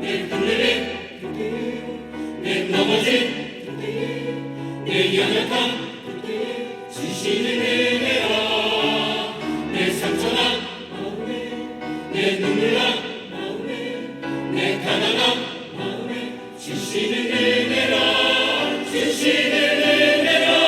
내 흔들림 내 넘어짐 내 연약함 주시는 은혜라 내 상처나 내 눈물나 내 가난함 주시는 은혜라 주시는 은혜라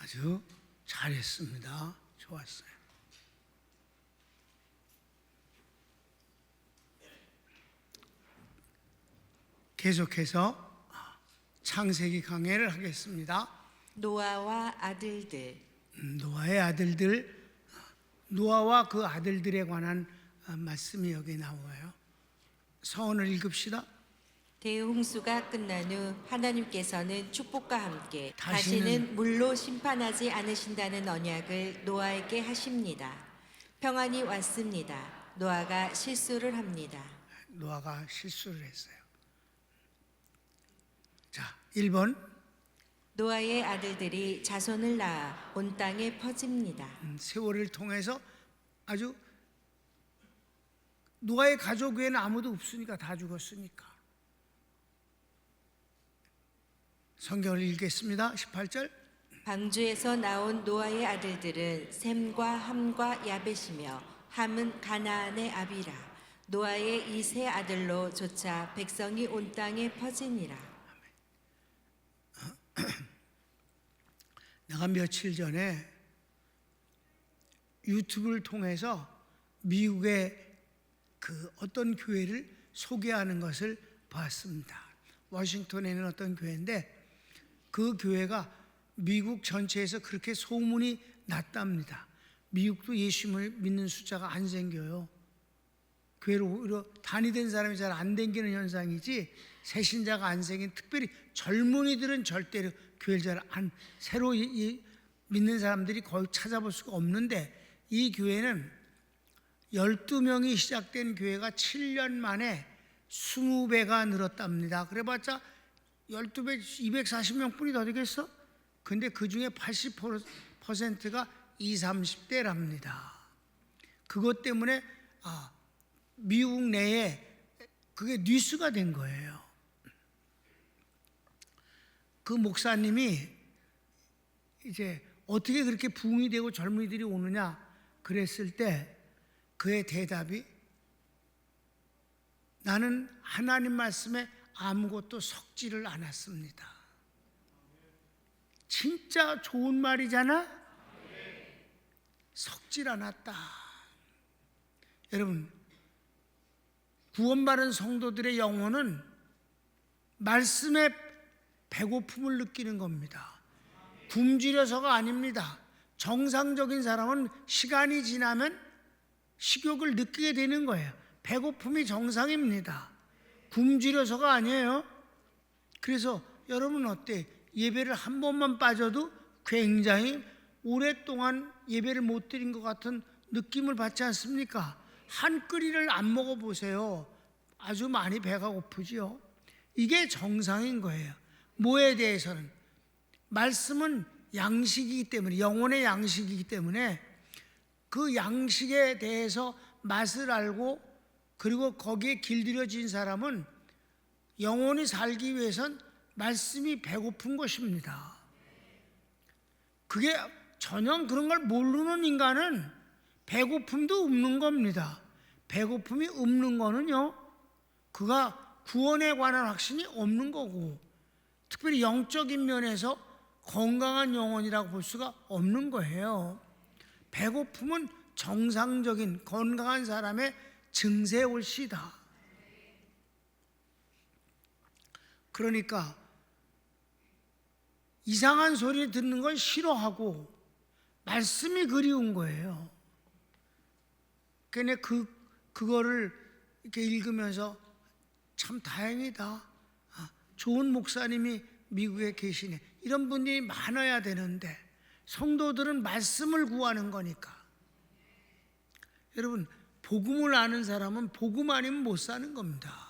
아주 잘했습니다. 좋았어요. 계속해서 창세기 강해를 하겠습니다. 노아와 아들들. 노아의 아들들, 노아와 그 아들들에 관한 말씀이 여기 나와요. 서원을 읽읍시다. 대홍수가 끝난 후 하나님께서는 축복과 함께 다시는 다시는 물로 심판하지 않으신다는 언약을 노아에게 하십니다. 평안이 왔습니다. 노아가 실수를 합니다. 노아가 실수를 했어요. 자, 1번. 노아의 아들들이 자손을 낳아 온 땅에 퍼집니다. 세월을 통해서 아주 노아의 가족 외에는 아무도 없으니까 다 죽었으니까. 성경을 읽겠습니다. 18절. 방주에서 나온 노아의 아들들은 셈과 함과 야벳이며 함은 가나안의 아비라. 노아의 이 세 아들로 조차 백성이 온 땅에 퍼지니라. 내가 며칠 전에 유튜브를 통해서 미국의 그 어떤 교회를 소개하는 것을 봤습니다. 워싱턴에 있는 어떤 교회인데 그 교회가 미국 전체에서 그렇게 소문이 났답니다. 미국도 예수님을 믿는 숫자가 안 생겨요. 교회로 오히려 다니던 사람이 잘 안 댕기는 현상이지 새신자가 안 생긴, 특별히 젊은이들은 절대로 교회를 잘 안, 새로 믿는 사람들이 거의 찾아볼 수가 없는데 이 교회는 12명이 시작된 교회가 7년 만에 20배가 늘었답니다. 그래봤자 12배, 240명 뿐이 더 되겠어? 근데 그 중에 80%가 20, 30대랍니다. 그것 때문에 미국 내에 그게 뉴스가 된 거예요. 그 목사님이 이제 어떻게 그렇게 부흥이 되고 젊은이들이 오느냐 그랬을 때 그의 대답이 나는 하나님 말씀에 아무것도 섞지를 않았습니다. 진짜 좋은 말이잖아? 섞질 않았다. 여러분, 구원받은 성도들의 영혼은 말씀에 배고픔을 느끼는 겁니다. 굶주려서가 아닙니다. 정상적인 사람은 시간이 지나면 식욕을 느끼게 되는 거예요. 배고픔이 정상입니다. 굶주려서가 아니에요. 그래서 여러분 어때? 예배를 한 번만 빠져도 굉장히 오랫동안 예배를 못 드린 것 같은 느낌을 받지 않습니까? 한 끼리를 안 먹어보세요. 아주 많이 배가 고프지요. 이게 정상인 거예요. 뭐에 대해서는? 말씀은 양식이기 때문에, 영혼의 양식이기 때문에 그 양식에 대해서 맛을 알고 그리고 거기에 길들여진 사람은 영혼이 살기 위해선 말씀이 배고픈 것입니다. 그게 전혀 그런 걸 모르는 인간은 배고픔도 없는 겁니다. 배고픔이 없는 거는요, 그가 구원에 관한 확신이 없는 거고, 특별히 영적인 면에서 건강한 영혼이라고 볼 수가 없는 거예요. 배고픔은 정상적인 건강한 사람의 증세올시다. 그러니까 이상한 소리 듣는 걸 싫어하고 말씀이 그리운 거예요. 그러니까 그거를 이렇게 읽으면서 참 다행이다. 좋은 목사님이 미국에 계시네. 이런 분들이 많아야 되는데 성도들은 말씀을 구하는 거니까. 여러분, 복음을 아는 사람은 복음 아니면 못 사는 겁니다.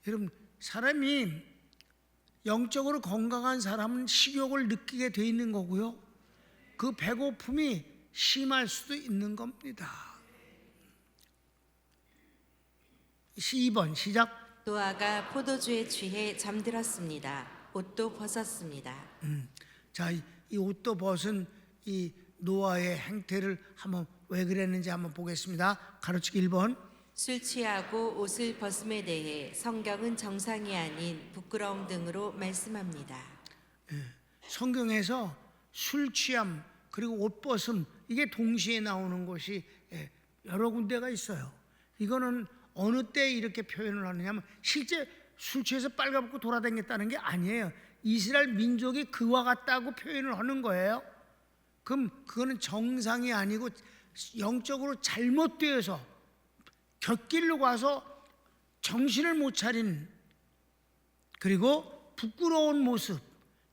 여러분, 사람이 영적으로 건강한 사람은 식욕을 느끼게 돼 있는 거고요, 그 배고픔이 심할 수도 있는 겁니다. 12번 시작. 노아가 포도주에 취해 잠들었습니다. 옷도 벗었습니다. 자, 이 옷도 벗은 이 노아의 행태를 한번 왜 그랬는지 한번 보겠습니다. 가로치기 1번. 술 취하고 옷을 벗음에 대해 성경은 정상이 아닌 부끄러움 등으로 말씀합니다. 성경에서 술 취함 그리고 옷 벗음, 이게 동시에 나오는 것이 여러 군데가 있어요. 이거는 어느 때 이렇게 표현을 하느냐면 실제 술 취해서 빨가벗고 돌아다녔다는 게 아니에요. 이스라엘 민족이 그와 같다고 표현을 하는 거예요. 그럼 그거는 정상이 아니고 영적으로 잘못되어서 곁길로 가서 정신을 못 차린, 그리고 부끄러운 모습,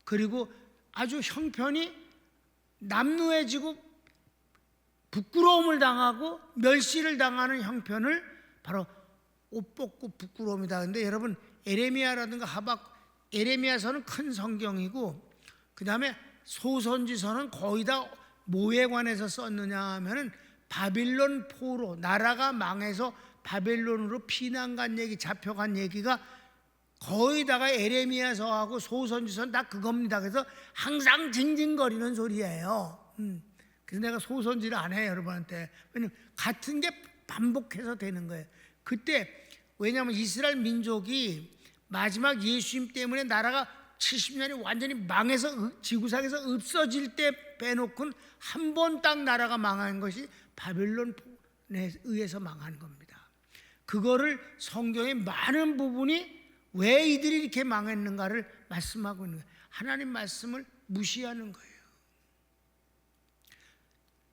그리고 아주 형편이 남루해지고 부끄러움을 당하고 멸시를 당하는 형편을 바로 옷 벗고 부끄러움이다. 근데 여러분, 에레미야라든가 에레미야서는 큰 성경이고, 그 다음에 소선지서는 거의 다 뭐에 관해서 썼느냐 하면은 바빌론 포로, 나라가 망해서 바벨론으로 피난간 얘기, 잡혀간 얘기가 거의 다가 에레미야서하고 소선지서는 다 그겁니다. 그래서 항상 징징거리는 소리예요. 그래서 내가 소선지를 안 해요, 여러분한테. 왜냐면 같은 게 반복해서 되는 거예요. 그때 왜냐하면 이스라엘 민족이 마지막 예수님 때문에 나라가 70년이 완전히 망해서 지구상에서 없어질 때 빼놓고는 한 번 딱 나라가 망한 것이 바벨론에 의해서 망한 겁니다. 그거를 성경의 많은 부분이 왜 이들이 이렇게 망했는가를 말씀하고 있는 거예요. 하나님 말씀을 무시하는 거예요.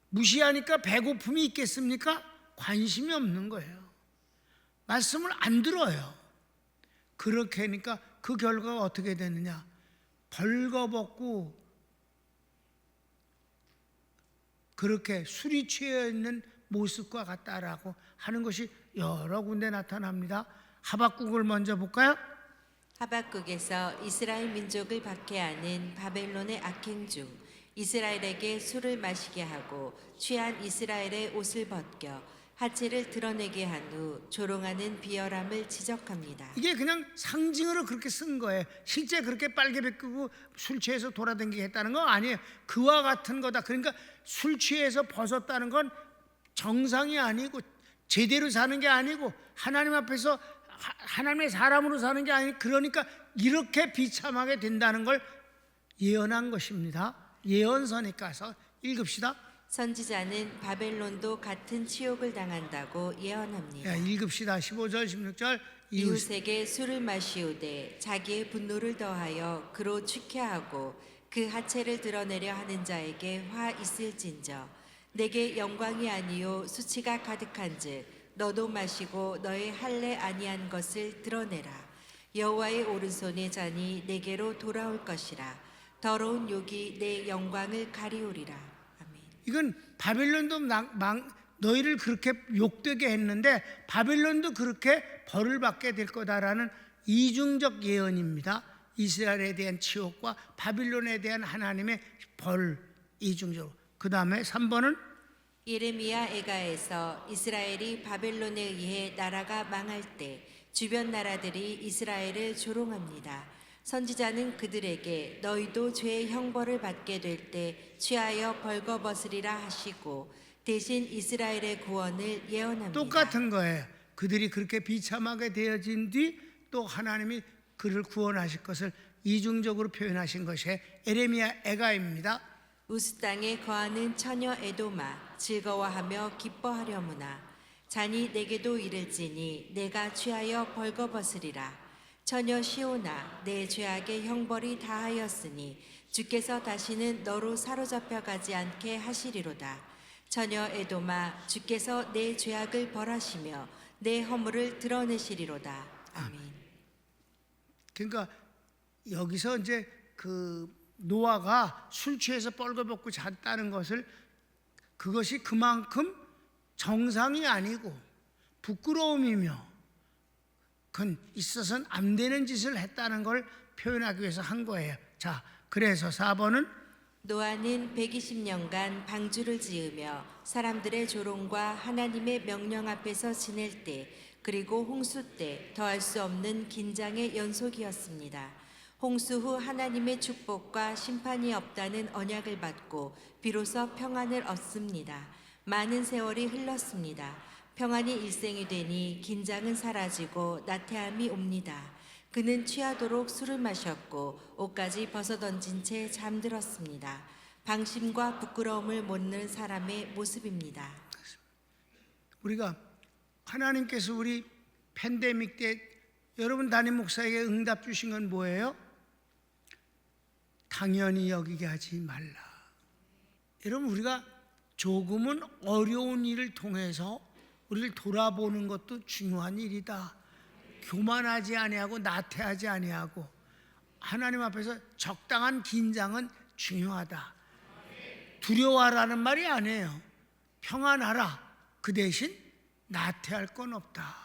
무시하니까 배고픔이 있겠습니까? 관심이 없는 거예요. 말씀을 안 들어요. 그렇게 하니까 그 결과가 어떻게 되느냐, 벌거벗고 그렇게 술이 취해 있는 모습과 같다라고 하는 것이 여러 군데 나타납니다. 하박국을 먼저 볼까요? 하박국에서 이스라엘 민족을 박해하는 바벨론의 악행 중 이스라엘에게 술을 마시게 하고 취한 이스라엘의 옷을 벗겨 하체를 드러내게 한 후 조롱하는 비열함을 지적합니다. 이게 그냥 상징으로 그렇게 쓴 거예요. 실제 그렇게 빨개 벗고 술 취해서 돌아다니게 했다는 건 아니에요. 그와 같은 거다. 그러니까 술 취해서 벗었다는 건 정상이 아니고 제대로 사는 게 아니고 하나님 앞에서 하나님의 사람으로 사는 게 아니고, 그러니까 이렇게 비참하게 된다는 걸 예언한 것입니다. 예언서니까서 읽읍시다. 선지자는 바벨론도 같은 치욕을 당한다고 예언합니다. 읽읍시다. 15절 16절. 이웃에게 술을 마시우되 자기의 분노를 더하여 그로 취케하고 그 하체를 드러내려 하는 자에게 화 있을진저 내게 영광이 아니요 수치가 가득한즉 너도 마시고 너의 할례 아니한 것을 드러내라. 여호와의 오른손의 잔이 내게로 돌아올 것이라. 더러운 욕이 내 영광을 가리우리라. 아멘. 이건 바벨론도 너희를 그렇게 욕되게 했는데 바벨론도 그렇게 벌을 받게 될 거다라는 이중적 예언입니다. 이스라엘에 대한 치욕과 바빌론에 대한 하나님의 벌 이중적으로. 그 다음에 3번은 예레미야 애가에서 이스라엘이 바벨론에 의해 나라가 망할 때 주변 나라들이 이스라엘을 조롱합니다. 선지자는 그들에게 너희도 죄의 형벌을 받게 될 때 취하여 벌거벗으리라 하시고 대신 이스라엘의 구원을 예언합니다. 똑같은 거예요. 그들이 그렇게 비참하게 되어진 뒤 또 하나님이 그를 구원하실 것을 이중적으로 표현하신 것이 예레미야 애가입니다. 우스 땅에 거하는 처녀 에도마 즐거워하며 기뻐하려무나 잔이 내게도 이를지니 내가 취하여 벌거벗으리라. 처녀 시온아 내 죄악의 형벌이 다하였으니 주께서 다시는 너로 사로잡혀 가지 않게 하시리로다. 처녀 에도마 주께서 내 죄악을 벌하시며 내 허물을 드러내시리로다. 아멘. 그러니까 여기서 이제 그 노아가 술 취해서 뻘거벗고 잤다는 것을, 그것이 그만큼 정상이 아니고 부끄러움이며 그건 있어서는 안 되는 짓을 했다는 걸 표현하기 위해서 한 거예요. 자, 그래서 4번은 노아는 120년간 방주를 지으며 사람들의 조롱과 하나님의 명령 앞에서 지낼 때 그리고 홍수 때 더할 수 없는 긴장의 연속이었습니다. 홍수 후 하나님의 축복과 심판이 없다는 언약을 받고 비로소 평안을 얻습니다. 많은 세월이 흘렀습니다. 평안이 일생이 되니 긴장은 사라지고 나태함이 옵니다. 그는 취하도록 술을 마셨고 옷까지 벗어던진 채 잠들었습니다. 방심과 부끄러움을 못는 사람의 모습입니다. 우리가 하나님께서 우리 팬데믹 때 여러분 담임 목사에게 응답 주신 건 뭐예요? 당연히 여기게 하지 말라. 여러분, 우리가 조금은 어려운 일을 통해서 우리를 돌아보는 것도 중요한 일이다. 교만하지 아니하고 나태하지 아니하고 하나님 앞에서 적당한 긴장은 중요하다. 두려워하라는 말이 아니에요. 평안하라. 그 대신 나태할 건 없다.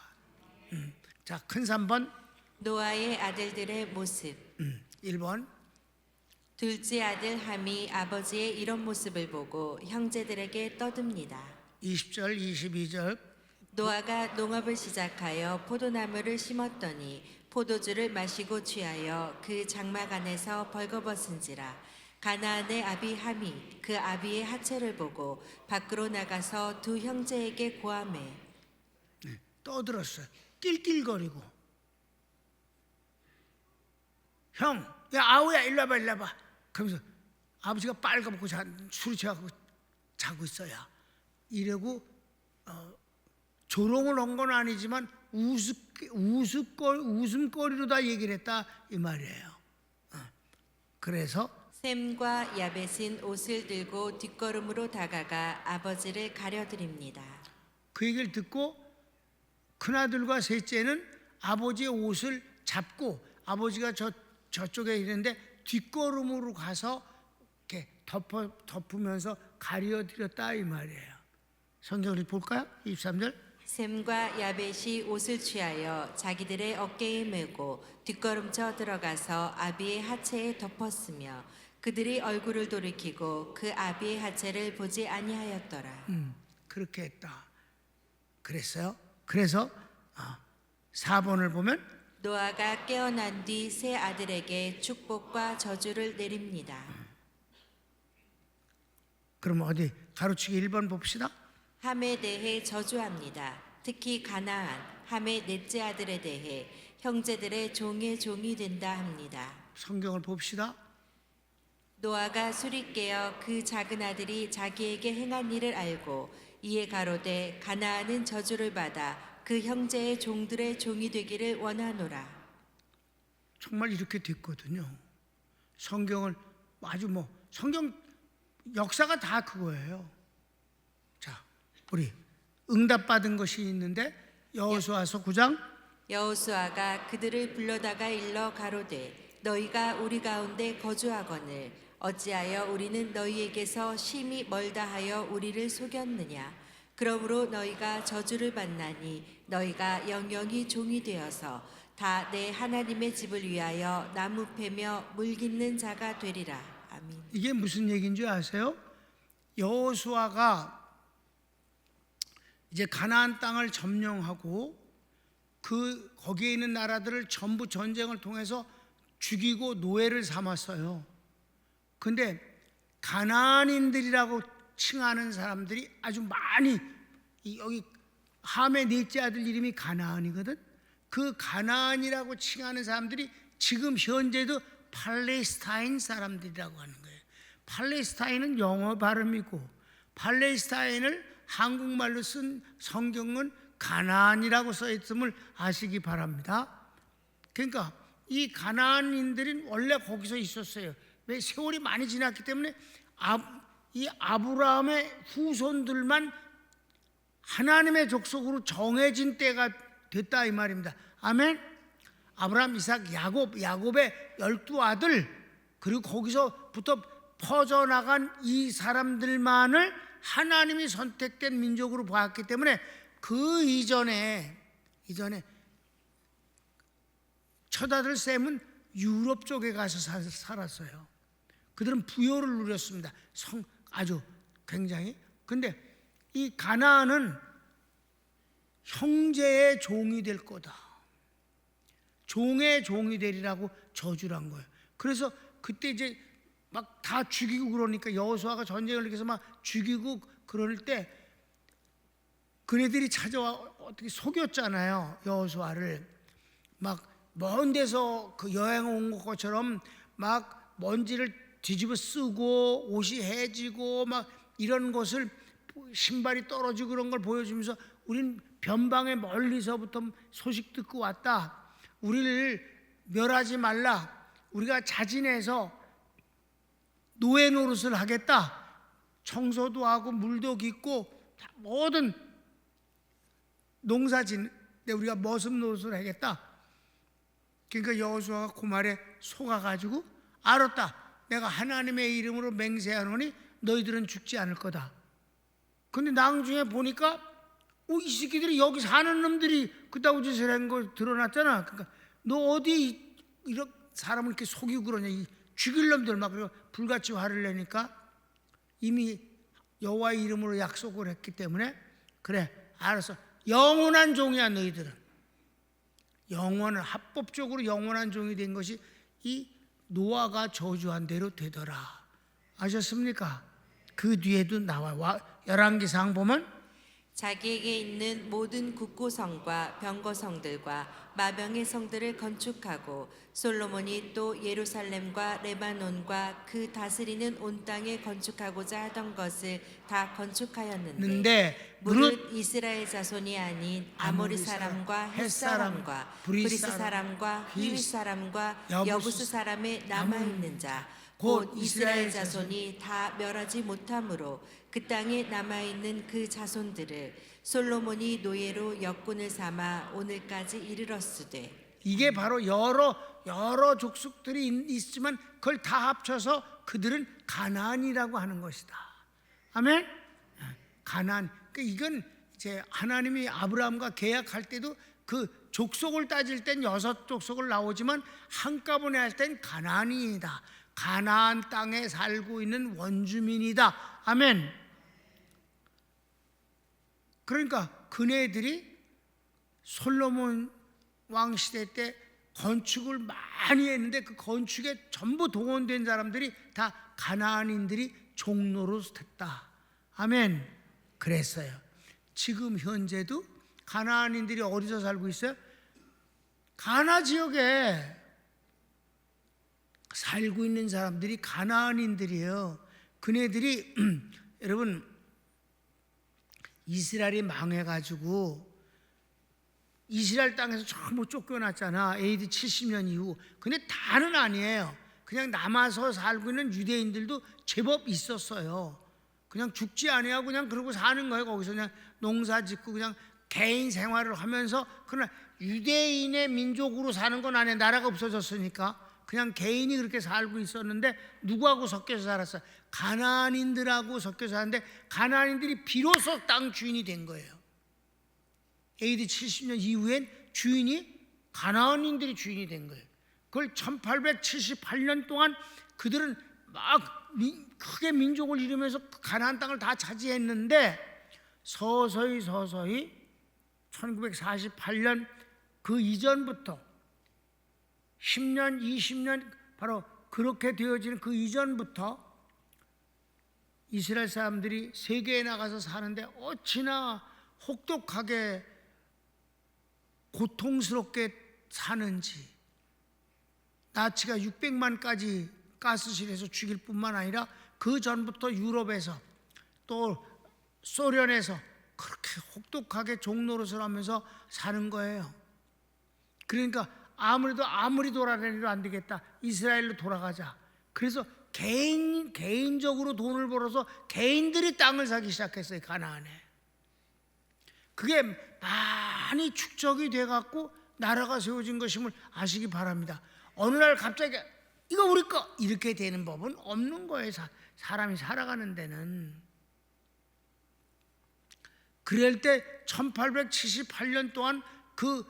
자, 큰 3번. 노아의 아들들의 모습. 1번. 둘째 아들 함이 아버지의 이런 모습을 보고 형제들에게 떠듭니다. 20절 22절. 노아가 농업을 시작하여 포도나무를 심었더니 포도주를 마시고 취하여 그 장막 안에서 벌거벗은지라. 가나안의 아비 함이 그 아비의 하체를 보고 밖으로 나가서 두 형제에게 고하매 떠들었어요. 낄낄거리고. 형, 야 아우야 일로 와봐 일로 와봐. 그러면서 아버지가 빨가벗고 술이 취하고 자고 있어야 이러고 조롱을 한 건 아니지만 웃음거리로 다 얘기를 했다 이 말이에요. 그래서 셈과 야벳은 옷을 들고 뒷걸음으로 다가가 아버지를 가려드립니다. 그 얘기를 듣고 큰아들과 셋째는 아버지의 옷을 잡고 아버지가 저쪽에 있는데 뒷걸음으로 가서 이렇게 덮으면서 가려드렸다 이 말이에요. 성경을 볼까요? 23절. 셈과 야벳이 옷을 취하여 자기들의 어깨에 메고 뒷걸음쳐 들어가서 아비의 하체에 덮었으며 그들이 얼굴을 돌이키고 그 아비의 하체를 보지 아니하였더라. 그렇게 했다. 그랬어요. 그래서 4번을 보면 노아가 깨어난 뒤 세 아들에게 축복과 저주를 내립니다. 그럼 어디 가로치기 1번 봅시다. 함에 대해 저주합니다. 특히 가나안, 함의 넷째 아들에 대해 형제들의 종의 종이 된다 합니다. 성경을 봅시다. 노아가 술이 깨어 그 작은 아들이 자기에게 행한 일을 알고 이에 가로되 가나안은 저주를 받아 그 형제의 종들의 종이 되기를 원하노라. 정말 이렇게 됐거든요. 성경을 아주 성경 역사가 다 그거예요. 자, 우리 응답받은 것이 있는데 여호수아서 9장. 여호수아가 그들을 불러다가 일러 가로되 너희가 우리 가운데 거주하거늘 어찌하여 우리는 너희에게서 심히 멀다 하여 우리를 속였느냐. 그러므로 너희가 저주를 받나니 너희가 영영이 종이 되어서 다 내 하나님의 집을 위하여 나무 패며 물 깃는 자가 되리라. 아멘. 이게 무슨 얘기인 줄 아세요? 여호수아가 이제 가나안 땅을 점령하고 거기에 있는 나라들을 전부 전쟁을 통해서 죽이고 노예를 삼았어요. 근데 가나안인들이라고 칭하는 사람들이 아주 많이, 여기 함의 넷째 아들 이름이 가나안이거든. 그 가나안이라고 칭하는 사람들이 지금 현재도 팔레스타인 사람들이라고 하는 거예요. 팔레스타인은 영어 발음이고 팔레스타인을 한국말로 쓴 성경은 가나안이라고 써 있음을 아시기 바랍니다. 그러니까 이 가나안인들은 원래 거기서 있었어요. 왜? 세월이 많이 지났기 때문에 이 아브라함의 후손들만 하나님의 족속으로 정해진 때가 됐다 이 말입니다. 아멘. 아브라함, 이삭, 야곱의 12아들, 그리고 거기서부터 퍼져나간 이 사람들만을 하나님이 선택된 민족으로 보았기 때문에 그 이전에 첫아들 셈은 유럽 쪽에 가서 살았어요. 그들은 부요를 누렸습니다. 아주 굉장히. 근데 이 가나안은 형제의 종이 될 거다, 종의 종이 되리라고 저주를 한 거예요. 그래서 그때 이제 막 다 죽이고 그러니까 여호수아가 전쟁을 일으켜서 막 죽이고 그럴 때 그네들이 찾아와 어떻게 속였잖아요. 여호수아를 막 먼 데서 그 여행 온 것처럼 막 먼지를 뒤집어 쓰고 옷이 해지고 막 이런 것을, 신발이 떨어지고 그런 걸 보여주면서 우린 변방에 멀리서부터 소식 듣고 왔다, 우리를 멸하지 말라, 우리가 자진해서 노예 노릇을 하겠다, 청소도 하고 물도 깃고 모든 농사짓는데 우리가 머슴 노릇을 하겠다. 그러니까 여호수아가 그 말에 속아가지고 알았다, 내가 하나님의 이름으로 맹세하노니 너희들은 죽지 않을 거다. 근데 나중에 보니까 이 새끼들이 여기 사는 놈들이 그따구 짓을 한 거 드러났잖아. 그러니까 너 어디 이런 사람을 이렇게 속이고 그러냐, 이 죽일 놈들 막 그러고 불같이 화를 내니까 이미 여호와의 이름으로 약속을 했기 때문에 그래 알았어, 영원한 종이야 너희들은. 영원한, 합법적으로 영원한 종이 된 것이 이 노아가 저주한 대로 되더라. 아셨습니까? 그 뒤에도 나와. 열왕기상 보면 자기에게 있는 모든 국고성과 병거성들과 마병의 성들을 건축하고 솔로몬이 또 예루살렘과 레바논과 그 다스리는 온 땅에 건축하고자 하던 것을 다 건축하였는데 무릇 이스라엘 자손이 아닌 아모리 사람과 헷 사람과 브리스 사람과 히윗 사람과 여부스 사람에 남아있는 자 곧 이스라엘 자손이 다 멸하지 못하므로 그 땅에 남아있는 그 자손들을 솔로몬이 노예로 역군을 삼아 오늘까지 이르렀으되. 이게 바로 여러 족속들이 있지만 그걸 다 합쳐서 그들은 가나안이라고 하는 것이다. 아멘. 가나안. 그러니까 이건 이제 하나님이 아브라함과 계약할 때도 그 족속을 따질 땐 6족속을 나오지만 한꺼번에 할 땐 가나안이다, 가나안 땅에 살고 있는 원주민이다. 아멘. 그러니까 그네들이 솔로몬 왕 시대 때 건축을 많이 했는데 그 건축에 전부 동원된 사람들이 다 가나안인들이 종로로 했다. 아멘. 그랬어요. 지금 현재도 가나안인들이 어디서 살고 있어요? 가나 지역에 살고 있는 사람들이 가나안인들이에요. 그네들이 여러분 이스라엘이 망해가지고 이스라엘 땅에서 전부 쫓겨났잖아. AD 70년 이후. 근데 다는 아니에요. 그냥 남아서 살고 있는 유대인들도 제법 있었어요. 그냥 죽지 아니하고 그냥 그러고 사는 거예요. 거기서 그냥 농사 짓고 그냥 개인 생활을 하면서. 그러나 유대인의 민족으로 사는 건 아니에요. 나라가 없어졌으니까. 그냥 개인이 그렇게 살고 있었는데 누구하고 섞여서 살았어요? 가나안인들하고 섞여서 사는데 가나안인들이 비로소 땅 주인이 된 거예요. AD 70년 이후엔 주인이 가나안인들이 주인이 된 거예요. 그걸 1878년 동안 그들은 막 크게 민족을 이루면서 가나안 땅을 다 차지했는데 서서히 1948년 그 이전부터 10년, 20년 바로 그렇게 되어지는 그 이전부터 이스라엘 사람들이 세계에 나가서 사는데 어찌나 혹독하게 고통스럽게 사는지, 나치가 600만까지 가스실에서 죽일 뿐만 아니라 그 전부터 유럽에서 또 소련에서 그렇게 혹독하게 종노릇을 하면서 사는 거예요. 그러니까 아무리 돌아다니도 안 되겠다, 이스라엘로 돌아가자. 그래서 개인적으로 돈을 벌어서 개인들이 땅을 사기 시작했어요. 가나안에. 그게 많이 축적이 돼갖고 나라가 세워진 것임을 아시기 바랍니다. 어느 날 갑자기 이거 우리 거 이렇게 되는 법은 없는 거예요. 사람이 살아가는 데는. 그럴 때 1878년 동안 그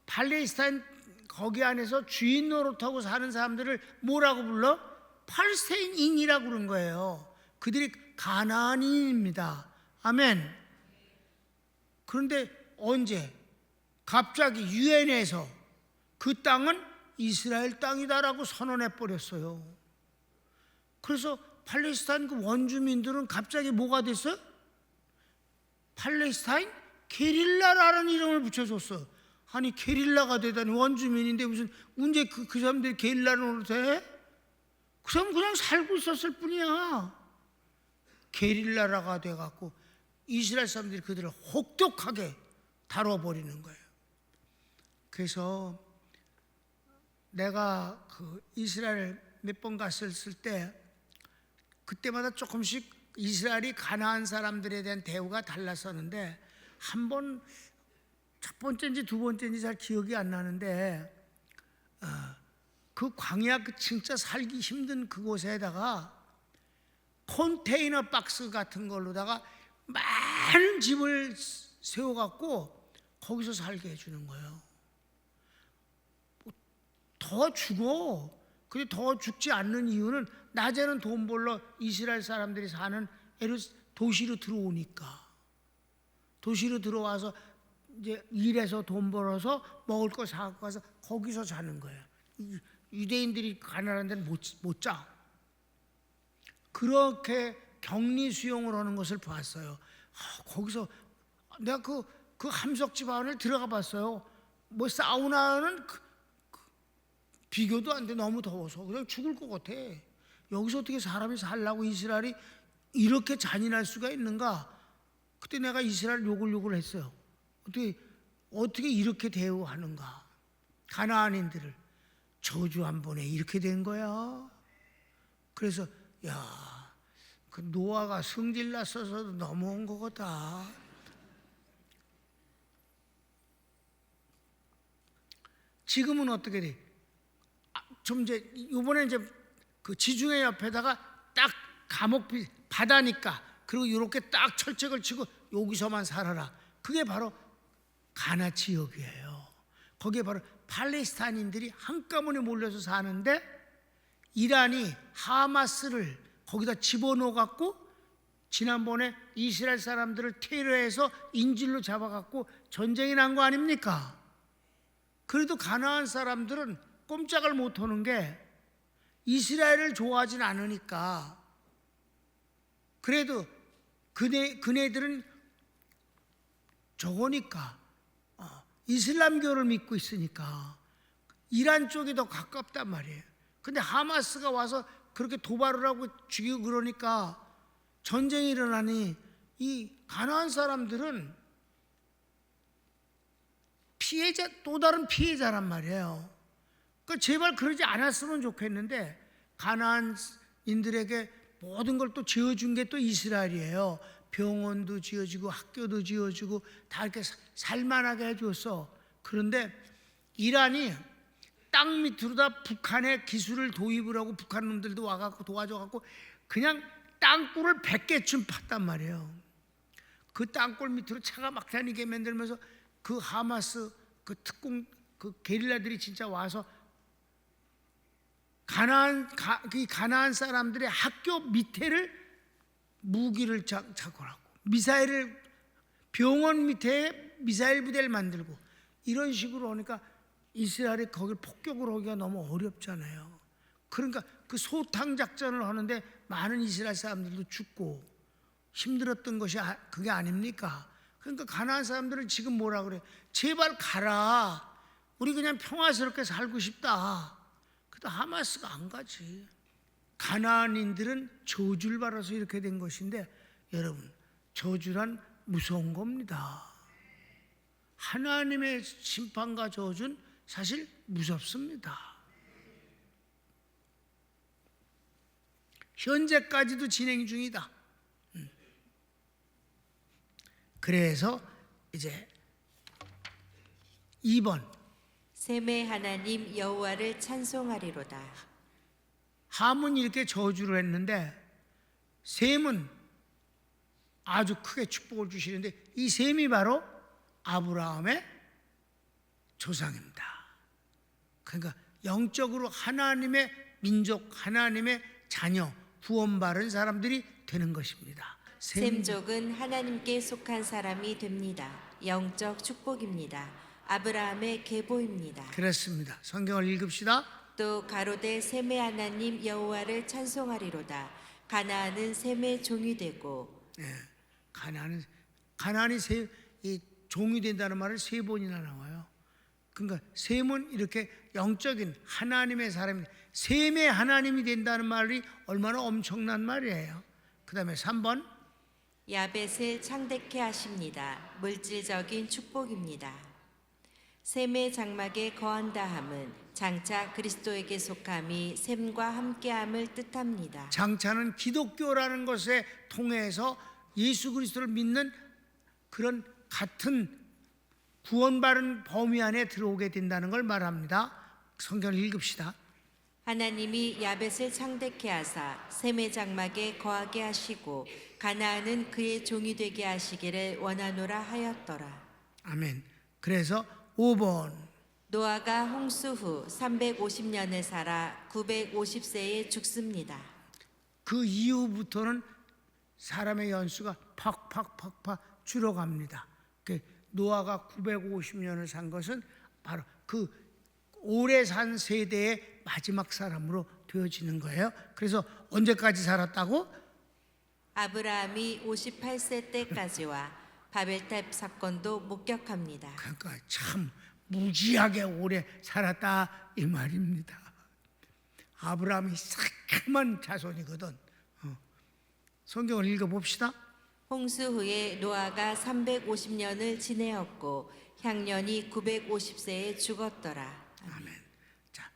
팔레스타인 거기 안에서 주인 노릇하고 사는 사람들을 뭐라고 불러? 팔레스타인인이라고 그런 거예요. 그들이 가나안인입니다. 아멘. 그런데 언제 갑자기 유엔에서 그 땅은 이스라엘 땅이다라고 선언해 버렸어요. 그래서 팔레스타인 그 원주민들은 갑자기 뭐가 됐어요? 팔레스타인 게릴라라는 이름을 붙여줬어. 아니 게릴라가 되다니, 원주민인데 무슨 언제 그 사람들이 게릴라로 돼? 그 사람 그냥 살고 있었을 뿐이야. 게릴라가 돼갖고 이스라엘 사람들이 그들을 혹독하게 다뤄버리는 거예요. 그래서 내가 그 이스라엘 몇 번 갔을 때 그때마다 조금씩 이스라엘이 가나안 사람들에 대한 대우가 달랐었는데, 한 번 첫 번째인지 두 번째인지 잘 기억이 안 나는데 그 광야 그 진짜 살기 힘든 그곳에다가 컨테이너 박스 같은 걸로다가 많은 집을 세워갖고 거기서 살게 해주는 거예요. 더 죽어. 근데 더 죽지 않는 이유는 낮에는 돈 벌러 이스라엘 사람들이 사는 도시로 들어오니까, 도시로 들어와서 이제 일해서 돈 벌어서 먹을 거 사갖고 가서 거기서 자는 거예요. 유대인들이 가난한 데는 못 자. 그렇게 격리 수용을 하는 것을 봤어요. 거기서 내가 그 함석집 안을 들어가 봤어요. 뭐 사우나는 비교도 안 돼. 너무 더워서 그냥 죽을 것 같아. 여기서 어떻게 사람이 살라고 이스라엘이 이렇게 잔인할 수가 있는가? 그때 내가 이스라엘 욕을 했어요. 어떻게 이렇게 대우하는가? 가나안인들을 저주 한 번에 이렇게 된 거야. 그래서 그 노아가 성질 났어서 넘어온 거다. 지금은 어떻게 돼? 좀 이제 이번에 이제 그 지중해 옆에다가 딱 감옥 바다니까, 그리고 이렇게 딱 철책을 치고 여기서만 살아라. 그게 바로 가나 지역이에요. 거기에 바로 팔레스타인인들이 한꺼번에 몰려서 사는데, 이란이 하마스를 거기다 집어넣어 갖고 지난번에 이스라엘 사람들을 테러해서 인질로 잡아갖고 전쟁이 난 거 아닙니까? 그래도 가나안 사람들은 꼼짝을 못하는 게 이스라엘을 좋아하진 않으니까, 그래도 그네들은 저거니까 이슬람교를 믿고 있으니까 이란 쪽이 더 가깝단 말이에요. 근데 하마스가 와서 그렇게 도발을 하고 죽이고 그러니까 전쟁이 일어나니 이 가나안 사람들은 피해자, 또 다른 피해자란 말이에요. 그러니까 제발 그러지 않았으면 좋겠는데, 가나안인들에게 모든 걸 또 지어준 게 또 이스라엘이에요. 병원도 지어주고 학교도 지어주고 다 이렇게 살만하게 해줬어. 그런데 이란이 땅 밑으로다 북한의 기술을 도입을 하고 북한 놈들도 와갖고 도와줘갖고 그냥 땅굴을 100개쯤 팠단 말이에요. 그 땅굴 밑으로 차가 막 다니게 만들면서 그 하마스 그 특공 그 게릴라들이 진짜 와서 가나안 사람들의 학교 밑에를 무기를 작업하고 미사일을 병원 밑에 미사일 부대를 만들고 이런 식으로 하니까 이스라엘이 거기를 폭격을 하기가 너무 어렵잖아요. 그러니까 그 소탕 작전을 하는데 많은 이스라엘 사람들도 죽고 힘들었던 것이 그게 아닙니까? 그러니까 가나안 사람들은 지금 뭐라 그래? 제발 가라. 우리 그냥 평화스럽게 살고 싶다. 근데 하마스가 안 가지. 가나안인들은 저주를 받아서 이렇게 된 것인데 여러분, 저주란 무서운 겁니다. 하나님의 심판과 저주는 사실 무섭습니다. 현재까지도 진행 중이다. 그래서 이제 2번 셈의 하나님 여호와를 찬송하리로다. 함은 이렇게 저주를 했는데 셈은 아주 크게 축복을 주시는데 이 셈이 바로 아브라함의 조상입니다. 그러니까 영적으로 하나님의 민족, 하나님의 자녀, 구원받은 사람들이 되는 것입니다. 셈족은 하나님께 속한 사람이 됩니다. 영적 축복입니다. 아브라함의 계보입니다. 그렇습니다. 성경을 읽읍시다. 또 가로되 셈의 하나님 여호와를 찬송하리로다. 가나안은 셈의 종이 되고. 가나안이 이 종이 된다는 말을 3번이나 나와요. 그러니까 셈은 이렇게 영적인 하나님의 사람이, 셈의 하나님이 된다는 말이 얼마나 엄청난 말이에요. 그 다음에 3번 야벳을 창대케 하십니다. 물질적인 축복입니다. 셈의 장막에 거한다 함은 장차 그리스도에게 속함이 셈과 함께함을 뜻합니다. 장차는 기독교라는 것에 통해서 예수 그리스도를 믿는 그런 같은 구원받은 범위 안에 들어오게 된다는 걸 말합니다. 성경을 읽읍시다. 하나님이 야벳을 창대케 하사 셈의 장막에 거하게 하시고 가나안은 그의 종이 되게 하시기를 원하노라 하였더라. 아멘. 그래서 5번 노아가 홍수 후 350년을 살아 950세에 죽습니다. 그 이후부터는 사람의 연수가 팍팍팍팍 줄어갑니다. 노아가 950년을 산 것은 바로 그 오래 산 세대의 마지막 사람으로 되어지는 거예요. 그래서 언제까지 살았다고? 아브라함이 58세 때까지와 바벨탑 사건도 목격합니다. 그러니까 참 무지하게 오래 살았다 이 말입니다. 아브라함이 새까만 자손이거든. 성경을 읽어봅시다. 홍수 후에 노아가 350년을 지내었고 향년이 950세에 죽었더라. 아멘. 자,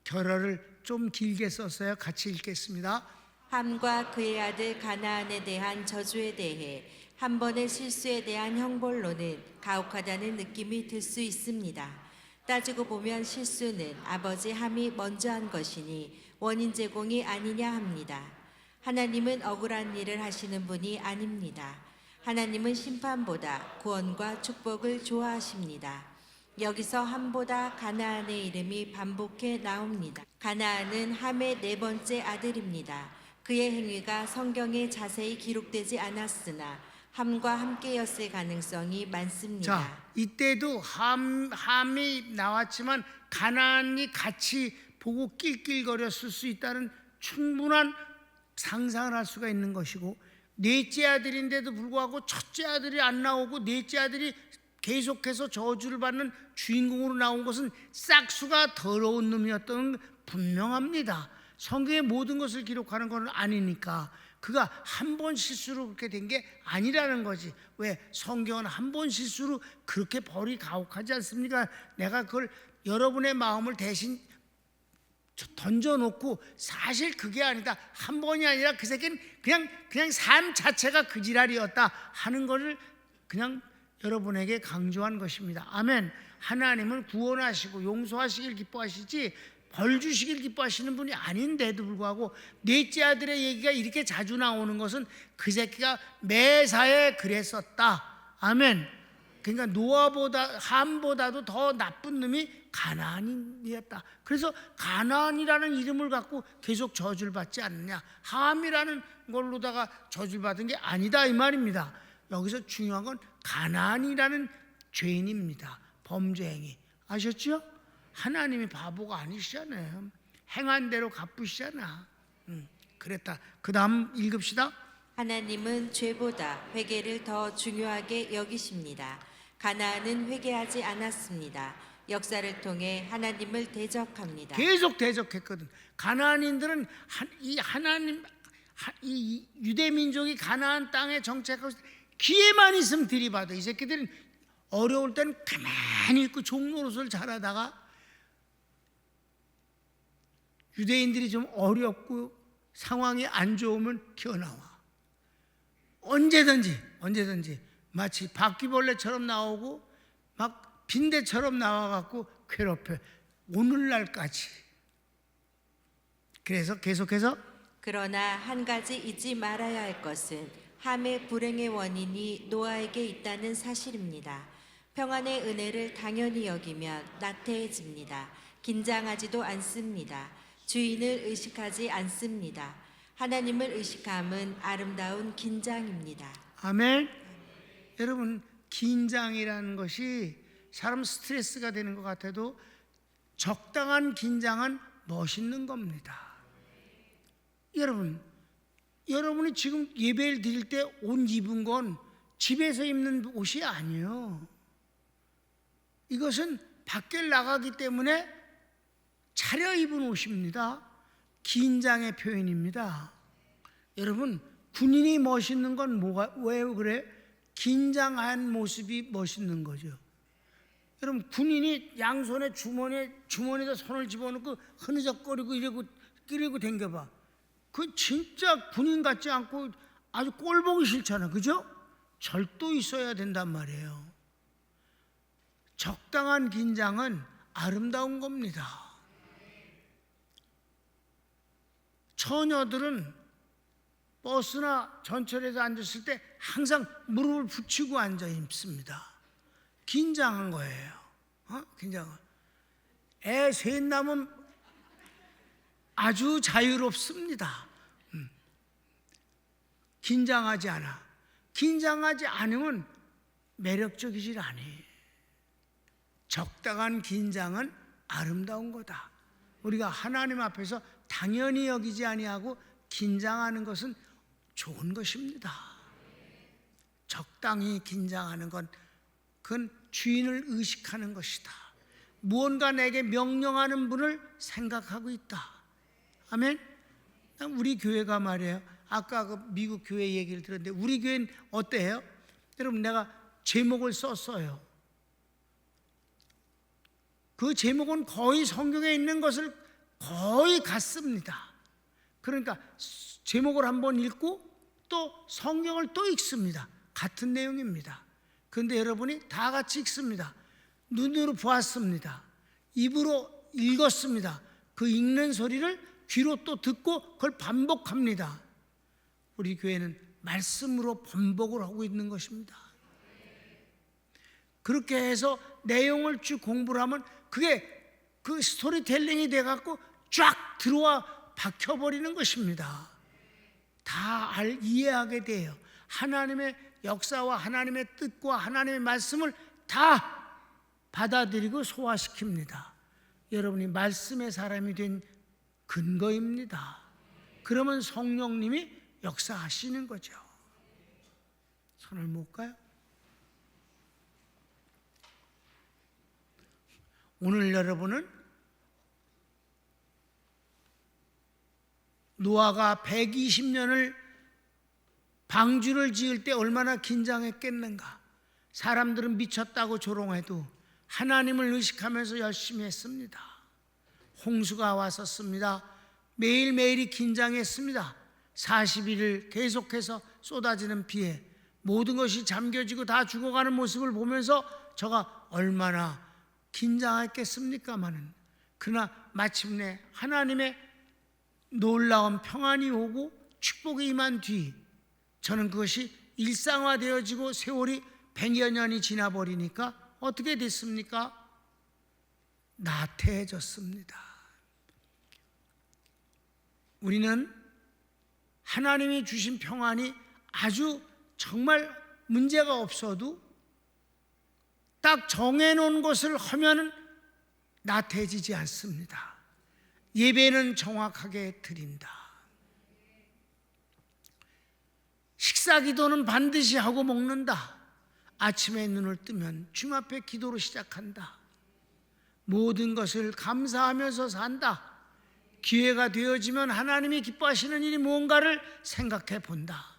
결어를 좀 길게 썼어요. 같이 읽겠습니다. 함과 그의 아들 가나안에 대한 저주에 대해 한 번의 실수에 대한 형벌로는 가혹하다는 느낌이 들 수 있습니다. 따지고 보면 실수는 아버지 함이 먼저 한 것이니 원인 제공이 아니냐 합니다. 하나님은 억울한 일을 하시는 분이 아닙니다. 하나님은 심판보다 구원과 축복을 좋아하십니다. 여기서 함보다 가나안의 이름이 반복해 나옵니다. 가나안은 함의 4번째 아들입니다. 그의 행위가 성경에 자세히 기록되지 않았으나 함과 함께였을 가능성이 많습니다. 자, 이때도 함이 나왔지만 가나안이 같이 보고 낄낄거렸을 수 있다는 충분한 상상을 할 수가 있는 것이고, 넷째 아들인데도 불구하고 첫째 아들이 안 나오고 넷째 아들이 계속해서 저주를 받는 주인공으로 나온 것은 싹수가 더러운 놈이었던 분명합니다. 성경의 모든 것을 기록하는 건 아니니까 그가 한 번 실수로 그렇게 된 게 아니라는 거지. 왜? 성경은 한 번 실수로 그렇게 벌이 가혹하지 않습니까? 내가 그걸 여러분의 마음을 대신 던져놓고 사실 그게 아니다, 한 번이 아니라 그 새끼는 그냥 삶 자체가 그 지랄이었다 하는 것을 그냥 여러분에게 강조한 것입니다. 아멘. 하나님은 구원하시고 용서하시길 기뻐하시지 벌 주시길 기뻐하시는 분이 아닌데도 불구하고 넷째 아들의 얘기가 이렇게 자주 나오는 것은 그 새끼가 매사에 그랬었다. 아멘. 그러니까 노아보다 함보다도 더 나쁜 놈이 가나안이었다. 그래서 가나안이라는 이름을 갖고 계속 저주를 받지 않느냐. 함이라는 걸로다가 저주를 받은 게 아니다 이 말입니다. 여기서 중요한 건 가나안이라는 죄인입니다. 범죄 행위. 아셨죠? 하나님이 바보가 아니시잖아요. 행한 대로 갚으시잖아. 그랬다. 그 다음 읽읍시다. 하나님은 죄보다 회개를 더 중요하게 여기십니다. 가나안은 회개하지 않았습니다. 역사를 통해 하나님을 대적합니다. 계속 대적했거든. 가나안인들은 이 유대 민족이 가나안 땅에 정착하고 기회만 있으면 들이받아. 이 새끼들은 어려울 때는 가만히 있고 종노릇을 잘하다가 유대인들이 좀 어렵고 상황이 안 좋으면 기어나와. 언제든지 마치 바퀴벌레처럼 나오고 막 빈대처럼 나와갖고 괴롭혀. 오늘날까지. 그래서 계속해서 그러나 한 가지 잊지 말아야 할 것은 함의 불행의 원인이 노아에게 있다는 사실입니다. 평안의 은혜를 당연히 여기면 나태해집니다. 긴장하지도 않습니다. 주인을 의식하지 않습니다. 하나님을 의식함은 아름다운 긴장입니다. 아멘. 여러분, 긴장이라는 것이 사람 스트레스가 되는 것 같아도 적당한 긴장은 멋있는 겁니다. 여러분이 지금 예배를 드릴 때 옷 입은 건 집에서 입는 옷이 아니에요. 이것은 밖에 나가기 때문에 차려입은 옷입니다. 긴장의 표현입니다. 여러분, 군인이 멋있는 건 왜 그래? 긴장한 모습이 멋있는 거죠. 여러분, 군인이 양손에 주머니에다 손을 집어넣고 흐느적거리고 이러고 댕겨봐. 그 진짜 군인 같지 않고 아주 꼴 보기 싫잖아. 그죠? 절도 있어야 된단 말이에요. 적당한 긴장은 아름다운 겁니다. 처녀들은 버스나 전철에서 앉았을 때 항상 무릎을 붙이고 앉아 있습니다. 긴장한 거예요. 긴장은. 애 셋 낳으면 아주 자유롭습니다. 긴장하지 않아. 긴장하지 않으면 매력적이질 않아. 적당한 긴장은 아름다운 거다. 우리가 하나님 앞에서 당연히 여기지 아니하고 긴장하는 것은 좋은 것입니다. 적당히 긴장하는 건 그건 주인을 의식하는 것이다. 무언가 내게 명령하는 분을 생각하고 있다. 아멘. 우리 교회가 말이에요. 아까 그 미국 교회 얘기를 들었는데 우리 교회는 어때요? 여러분, 내가 제목을 썼어요. 그 제목은 거의 성경에 있는 것을 거의 같습니다. 그러니까 제목을 한번 읽고 또 성경을 또 읽습니다. 같은 내용입니다. 그런데 여러분이 다 같이 읽습니다. 눈으로 보았습니다. 입으로 읽었습니다. 그 읽는 소리를 귀로 또 듣고 그걸 반복합니다. 우리 교회는 말씀으로 반복을 하고 있는 것입니다. 그렇게 해서 내용을 쭉 공부를 하면 그게 그 스토리텔링이 돼갖고 쫙 들어와 박혀버리는 것입니다. 다 이해하게 돼요. 하나님의 역사와 하나님의 뜻과 하나님의 말씀을 다 받아들이고 소화시킵니다. 여러분이 말씀의 사람이 된 근거입니다. 그러면 성령님이 역사하시는 거죠. 손을 모을까요? 오늘 여러분은 노아가 120년을 방주를 지을 때 얼마나 긴장했겠는가. 사람들은 미쳤다고 조롱해도 하나님을 의식하면서 열심히 했습니다. 홍수가 왔었습니다. 매일매일이 긴장했습니다. 40일을 계속해서 쏟아지는 비에 모든 것이 잠겨지고 다 죽어가는 모습을 보면서 저가 얼마나 긴장했겠습니까마는, 그러나 마침내 하나님의 놀라운 평안이 오고 축복이 임한 뒤 저는 그것이 일상화되어지고 세월이 100여 년이 지나버리니까 어떻게 됐습니까? 나태해졌습니다. 우리는 하나님이 주신 평안이 아주 정말 문제가 없어도 딱 정해놓은 것을 하면 나태해지지 않습니다. 예배는 정확하게 드린다. 식사 기도는 반드시 하고 먹는다. 아침에 눈을 뜨면 주님 앞에 기도로 시작한다. 모든 것을 감사하면서 산다. 기회가 되어지면 하나님이 기뻐하시는 일이 무언가를 생각해 본다.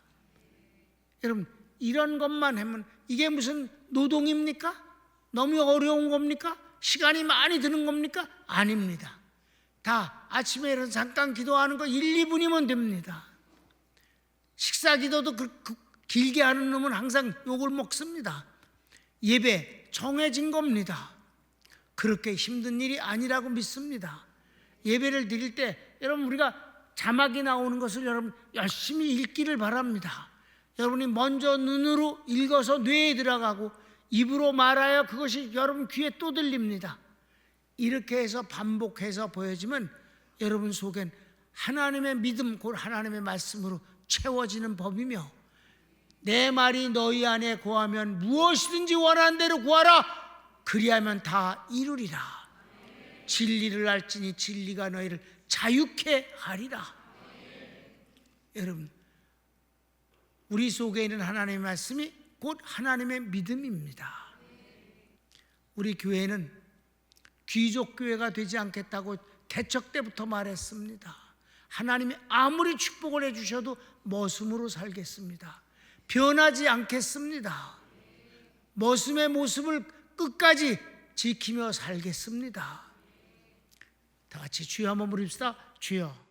여러분, 이런 것만 하면 이게 무슨 노동입니까? 너무 어려운 겁니까? 시간이 많이 드는 겁니까? 아닙니다. 다 아침에 일어나서 잠깐 기도하는 거 1, 2분이면 됩니다. 식사 기도도 길게 하는 놈은 항상 욕을 먹습니다. 예배 정해진 겁니다. 그렇게 힘든 일이 아니라고 믿습니다. 예배를 드릴 때 여러분, 우리가 자막이 나오는 것을 여러분 열심히 읽기를 바랍니다. 여러분이 먼저 눈으로 읽어서 뇌에 들어가고 입으로 말하여 그것이 여러분 귀에 또 들립니다. 이렇게 해서 반복해서 보여지면 여러분 속엔 하나님의 믿음, 곧 하나님의 말씀으로 채워지는 법이며, 내 말이 너희 안에 거하면 무엇이든지 원하는 대로 구하라. 그리하면 다 이루리라. 진리를 알지니 진리가 너희를 자유케 하리라. 여러분, 우리 속에 있는 하나님의 말씀이 곧 하나님의 믿음입니다. 우리 교회는 귀족 교회가 되지 않겠다고 개척 때부터 말했습니다. 하나님이 아무리 축복을 해주셔도 머슴으로 살겠습니다. 변하지 않겠습니다. 머슴의 모습을 끝까지 지키며 살겠습니다. 다 같이 주여 한번 부릅시다. 주여.